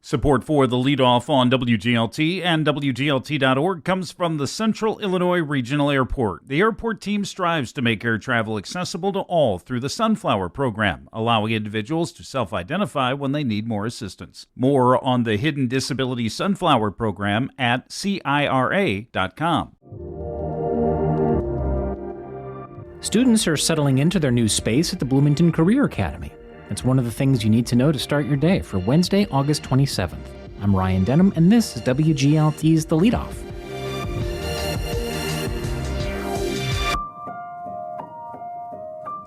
Support for the Leadoff on WGLT and WGLT.org comes from the Central Illinois Regional Airport. The airport team strives to make air travel accessible to all through the Sunflower program, allowing individuals to self-identify when they need more assistance. More on the Hidden Disability Sunflower program at CIRA.com. Students are settling into their new space at the Bloomington Career Academy. It's one of the things you need to know to start your day for Wednesday, August 27th. I'm Ryan Denham, and this is WGLT's The Leadoff.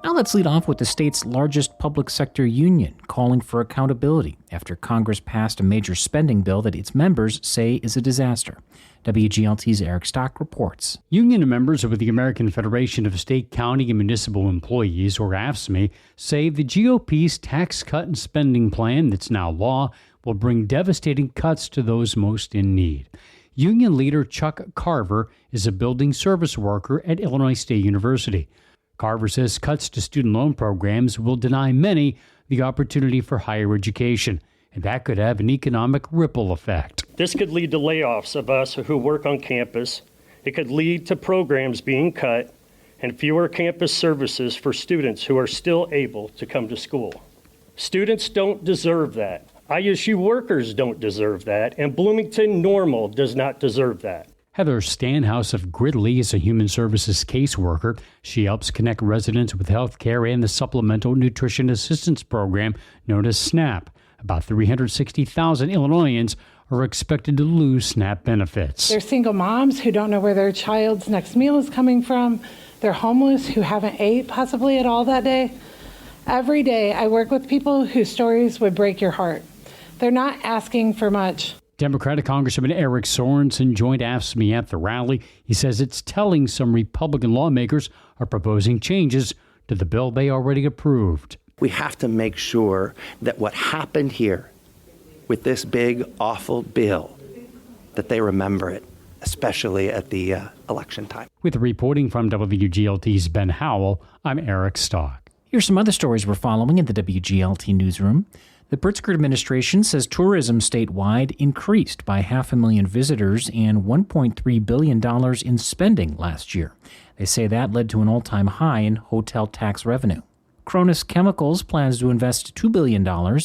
Now let's lead off with the state's largest public sector union calling for accountability after Congress passed a major spending bill that its members say is a disaster. WGLT's Eric Stock reports. Union members with the American Federation of State, County, and Municipal Employees, or AFSCME, say the GOP's tax cut and spending plan that's now law will bring devastating cuts to those most in need. Union leader Chuck Carver is a building service worker at Illinois State University. Carver says cuts to student loan programs will deny many the opportunity for higher education, and that could have an economic ripple effect. This could lead to layoffs of us who work on campus. It could lead to programs being cut and fewer campus services for students who are still able to come to school. Students don't deserve that. ISU workers don't deserve that, and Bloomington Normal does not deserve that. Heather Stanhouse of Gridley is a human services caseworker. She helps connect residents with health care and the Supplemental Nutrition Assistance Program known as SNAP. About 360,000 Illinoisans are expected to lose SNAP benefits. They're single moms who don't know where their child's next meal is coming from. They're homeless who haven't ate possibly at all that day. Every day I work with people whose stories would break your heart. They're not asking for much. Democratic Congressman Eric Sorensen joined AFSCME at the rally. He says it's telling some Republican lawmakers are proposing changes to the bill they already approved. We have to make sure that what happened here with this big, awful bill, that they remember it, especially at the election time. With reporting from WGLT's Ben Howell, I'm Eric Stock. Here's some other stories we're following in the WGLT newsroom. The Pritzker administration says tourism statewide increased by 500,000 visitors and $1.3 billion in spending last year. They say that led to an all-time high in hotel tax revenue. Cronus Chemicals plans to invest $2 billion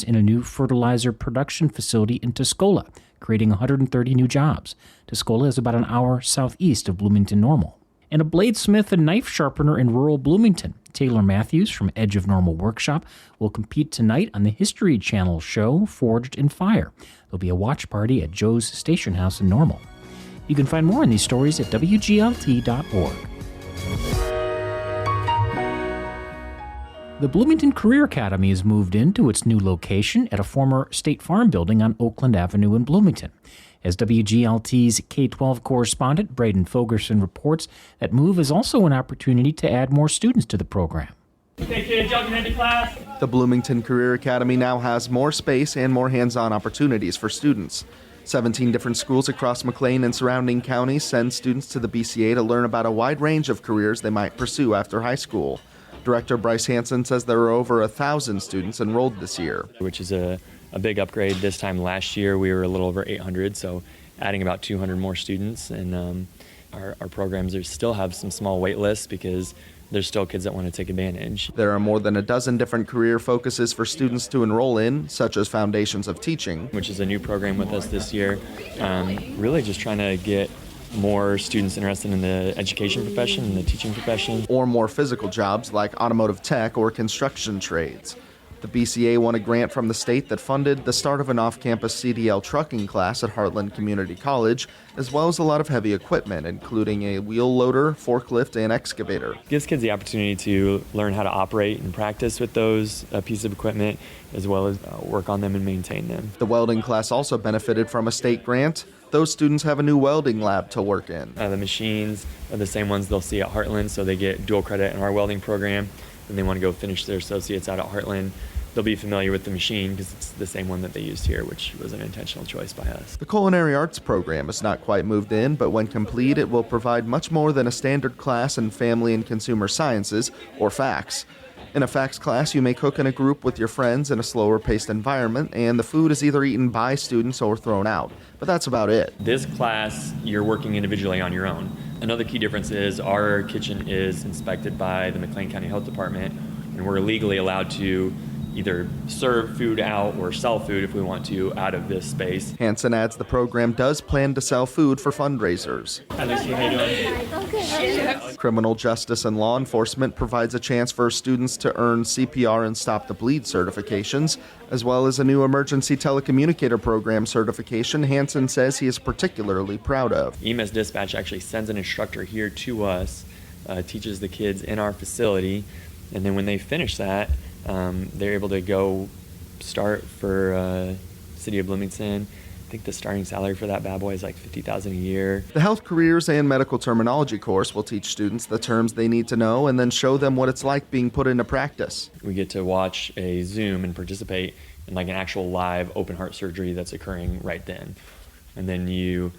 in a new fertilizer production facility in Tuscola, creating 130 new jobs. Tuscola is about an hour southeast of Bloomington Normal. And a bladesmith and knife sharpener in rural Bloomington, Taylor Matthews from Edge of Normal Workshop, will compete tonight on the History Channel show Forged in Fire. There'll be a watch party at Joe's Station House in Normal. You can find more on these stories at WGLT.org. The Bloomington Career Academy has moved into its new location at a former State Farm building on Oakland Avenue in Bloomington. As WGLT's K-12 correspondent Braden Fogerson reports, that move is also an opportunity to add more students to the program. Okay, kids, y'all can head to class. The Bloomington Career Academy now has more space and more hands-on opportunities for students. 17 different schools across McLean and surrounding counties send students to the BCA to learn about a wide range of careers they might pursue after high school. Director Bryce Hansen says there are over 1,000 students enrolled this year. Which is a big upgrade. This time last year we were a little over 800, so adding about 200 more students. And our programs still have some small wait lists because there's still kids that want to take advantage. There are more than a dozen different career focuses for students to enroll in, such as Foundations of Teaching, which is a new program with us this year. Really just trying to get more students interested in the education profession and the teaching profession. Or more physical jobs like automotive tech or construction trades. The BCA won a grant from the state that funded the start of an off-campus CDL trucking class at Heartland Community College, as well as a lot of heavy equipment, including a wheel loader, forklift, and excavator. It gives kids the opportunity to learn how to operate and practice with those pieces of equipment, as well as work on them and maintain them. The welding class also benefited from a state grant. Those students have a new welding lab to work in. The machines are the same ones they'll see at Heartland, so they get dual credit in our welding program, and they want to go finish their associates out at Heartland. They'll be familiar with the machine because it's the same one that they used here, which was an intentional choice by us. The culinary arts program is not quite moved in, but when complete, it will provide much more than a standard class in family and consumer sciences, or FACS. In a FACS class, you may cook in a group with your friends in a slower-paced environment, and the food is either eaten by students or thrown out. But that's about it. This class, you're working individually on your own. Another key difference is our kitchen is inspected by the McLean County Health Department, and we're legally allowed to either serve food out or sell food if we want to out of this space. Hansen adds the program does plan to sell food for fundraisers. Hi, Lucy. How you doing? Criminal justice and law enforcement provides a chance for students to earn CPR and Stop the Bleed certifications, as well as a new emergency telecommunicator program certification Hansen says he is particularly proud of. EMS Dispatch actually sends an instructor here to us, teaches the kids in our facility, and then when they finish that, they're able to go start for City of Bloomington. I think the starting salary for that bad boy is like $50,000 a year. The health careers and medical terminology course will teach students the terms they need to know and then show them what it's like being put into practice. We get to watch a Zoom and participate in like an actual live open heart surgery that's occurring right then. And then you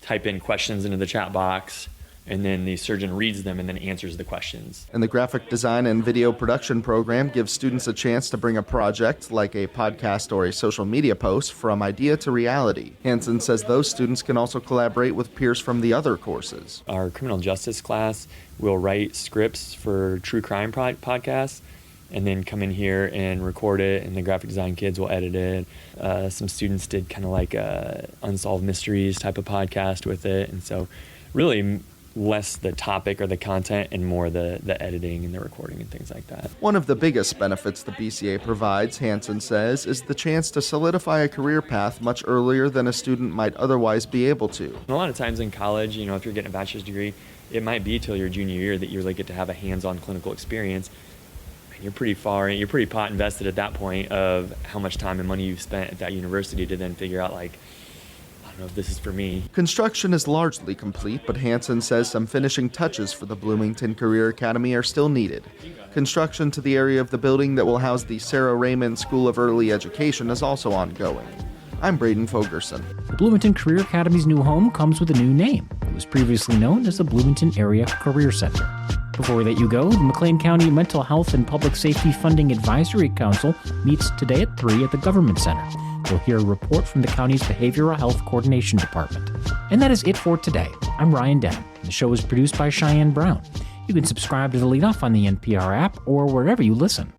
type in questions into the chat box, and then the surgeon reads them and then answers the questions. And the graphic design and video production program gives students a chance to bring a project like a podcast or a social media post from idea to reality. Hansen says those students can also collaborate with peers from the other courses. Our criminal justice class will write scripts for true crime podcasts and then come in here and record it, and the graphic design kids will edit it. Some students did kind of like a unsolved mysteries type of podcast with it, and so really less the topic or the content and more the editing and the recording and things like that. One of the biggest benefits the BCA provides, Hansen says, is the chance to solidify a career path much earlier than a student might otherwise be able to. And a lot of times in college, you know, if you're getting a bachelor's degree, it might be till your junior year that you really get to have a hands-on clinical experience. And you're pretty pot invested at that point of how much time and money you've spent at that university to then figure out, like, I don't know if this is for me. Construction is largely complete, but Hansen says some finishing touches for the Bloomington Career Academy are still needed. Construction to the area of the building that will house the Sarah Raymond School of Early Education is also ongoing. I'm Braden Fogerson. The Bloomington Career Academy's new home comes with a new name. It was previously known as the Bloomington Area Career Center. Before we let you go, the McLean County Mental Health and Public Safety Funding Advisory Council meets today at 3 at the Government Center. You'll hear a report from the county's Behavioral Health Coordination Department. And that is it for today. I'm Ryan Denham. The show is produced by Cheyenne Brown. You can subscribe to the Leadoff on the NPR app or wherever you listen.